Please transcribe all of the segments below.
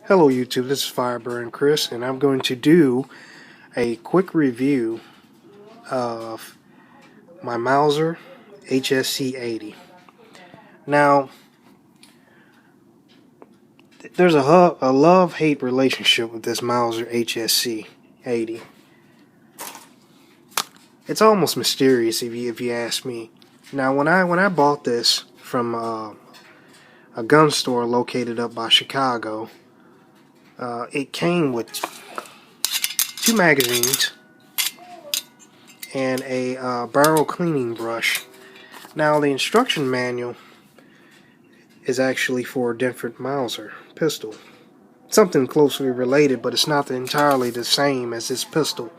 Hello YouTube, this is Fireburn Chris, and I'm going to do a quick review of my Mauser HSc-80. Now, there's a love-hate relationship with this Mauser HSc-80. It's almost mysterious if you ask me. Now, when I bought this from a gun store located up by Chicago, it came with 2 magazines and a barrel cleaning brush. Now, the instruction manual is actually for a different Mauser pistol. Something closely related, but it's not entirely the same as this pistol.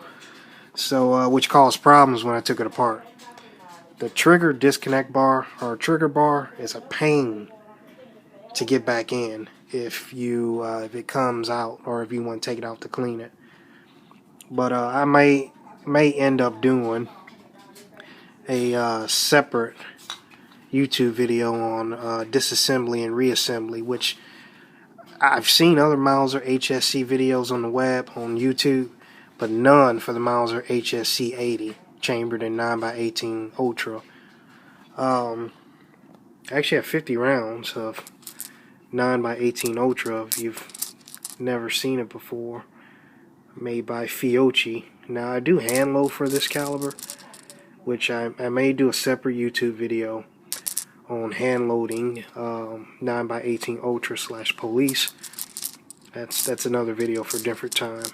So, which caused problems when I took it apart. The trigger disconnect bar, or trigger bar, is a pain to get back in if it comes out, or if you want to take it out to clean it. But I may end up doing a separate YouTube video on disassembly and reassembly, which I've seen other Mauser HSc videos on the web, on YouTube, but none for the Mauser HSc-80 chambered in 9x18 Ultra. I actually have 50 rounds of 9x18 Ultra if you've never seen it before, made by S.p.A. Now, I do hand load for this caliber, which I may do a separate YouTube video on hand loading 9x18 Ultra / police. That's another video for a different time.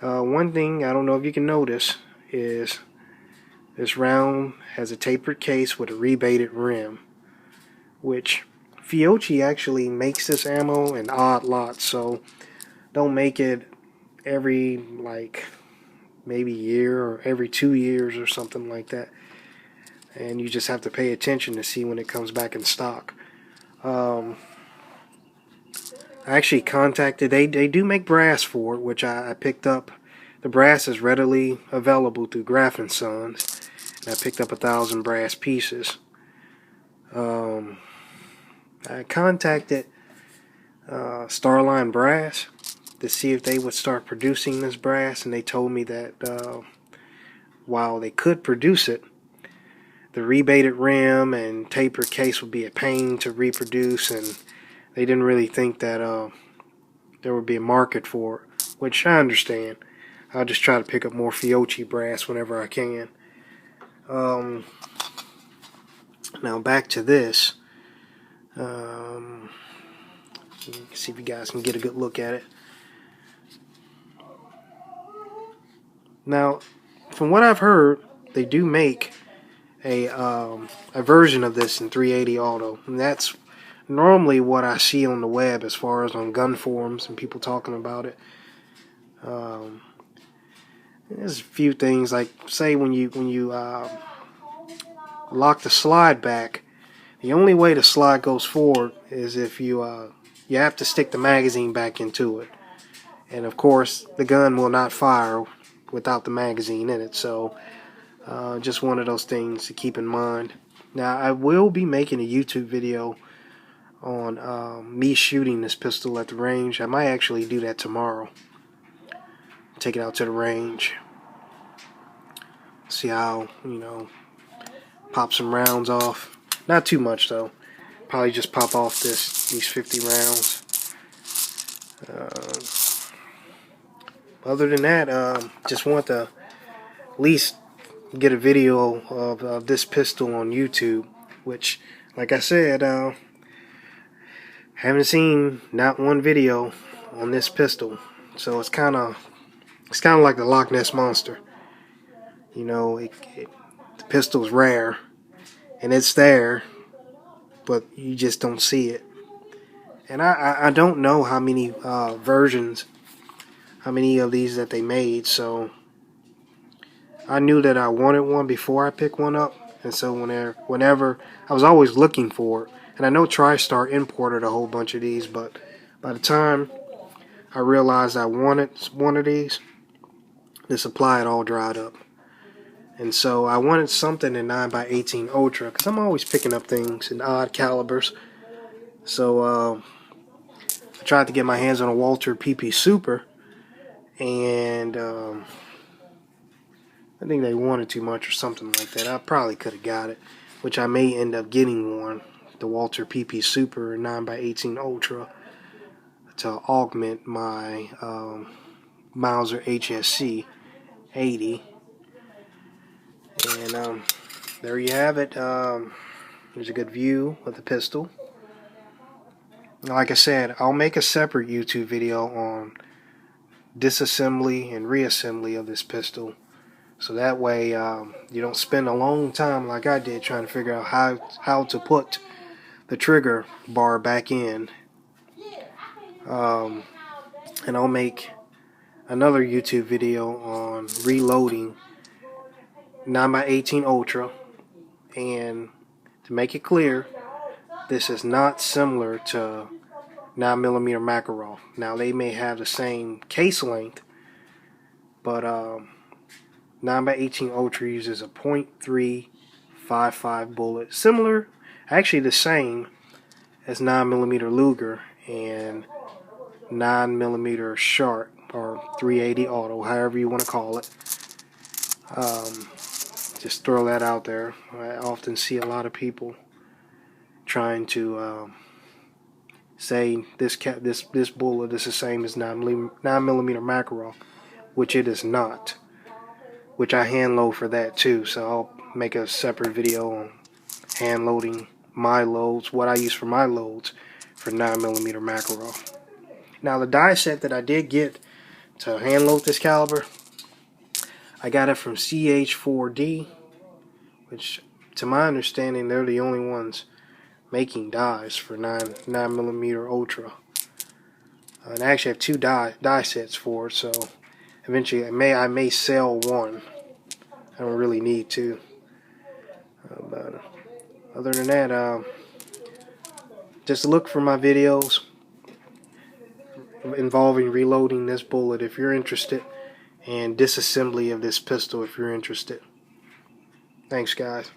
One thing I don't know if you can notice is this round has a tapered case with a rebated rim, which S.p.A. actually makes this ammo in odd lots, so don't make it every maybe year or every 2 years or something like that, and you just have to pay attention to see when it comes back in stock. I actually contacted, they do make brass for it, which I picked up. The brass is readily available through Graff & Sons, and I picked up 1,000 brass pieces. I contacted Starline Brass to see if they would start producing this brass, and they told me that while they could produce it, the rebated rim and tapered case would be a pain to reproduce, and they didn't really think that there would be a market for it, which I understand. I'll just try to pick up more S.p.A. brass whenever I can. Now back to this. See if you guys can get a good look at it. Now, from what I've heard, they do make a version of this in 380 auto, and that's normally what I see on the web as far as on gun forums and people talking about it. There's a few things, like say when you lock the slide back, the only way the slide goes forward is if you have to stick the magazine back into it, and of course the gun will not fire without the magazine in it. So just one of those things to keep in mind. Now, I will be making a YouTube video on me shooting this pistol at the range. I might actually do that tomorrow. Take it out to the range, see how, pop some rounds off. Not too much though. Probably just pop off these 50 rounds. Other than that, just want to at least get a video of this pistol on YouTube, which, like I said, haven't seen not one video on this pistol. So it's kind of like the Loch Ness Monster. The pistol's rare, and it's there, but you just don't see it. And I don't know how many versions, how many of these that they made, so I knew that I wanted one before I picked one up, and so whenever I was always looking for it. And I know TriStar imported a whole bunch of these, but by the time I realized I wanted one of these, the supply had all dried up. And so I wanted something in 9x18 Ultra, because I'm always picking up things in odd calibers. So I I tried to get my hands on a Walther PP Super, and I think they wanted too much or something like that. I probably could have got it, which I may end up getting one, the Walther PP Super 9x18 Ultra, to augment my Mauser HSc-80. And there you have it. There's a good view of the pistol. Like I said, I'll make a separate YouTube video on disassembly and reassembly of this pistol, so that way you don't spend a long time like I did trying to figure out how to put the trigger bar back in. And I'll make another YouTube video on reloading 9x18 Ultra. And to make it clear, this is not similar to 9mm Makarov. Now, they may have the same case length, but 9x18 Ultra uses a .355 bullet, similar, actually the same as 9mm Luger and 9mm Sharp, or 380 Auto, however you want to call it. Just throw that out there. I often see a lot of people trying to say this bullet is the same as 9mm Makarov, which it is not. Which I hand load for that too, so I'll make a separate video on hand loading my loads, what I use for my loads for 9mm Makarov. Now, the die set that I did get to hand load this caliber, I got it from CH4D, which, to my understanding, they're the only ones making dies for 9mm Ultra. And I actually have two die sets for it, so eventually I may sell one. I don't really need to. But other than that, just look for my videos involving reloading this bullet if you're interested, and disassembly of this pistol if you're interested. Thanks, guys.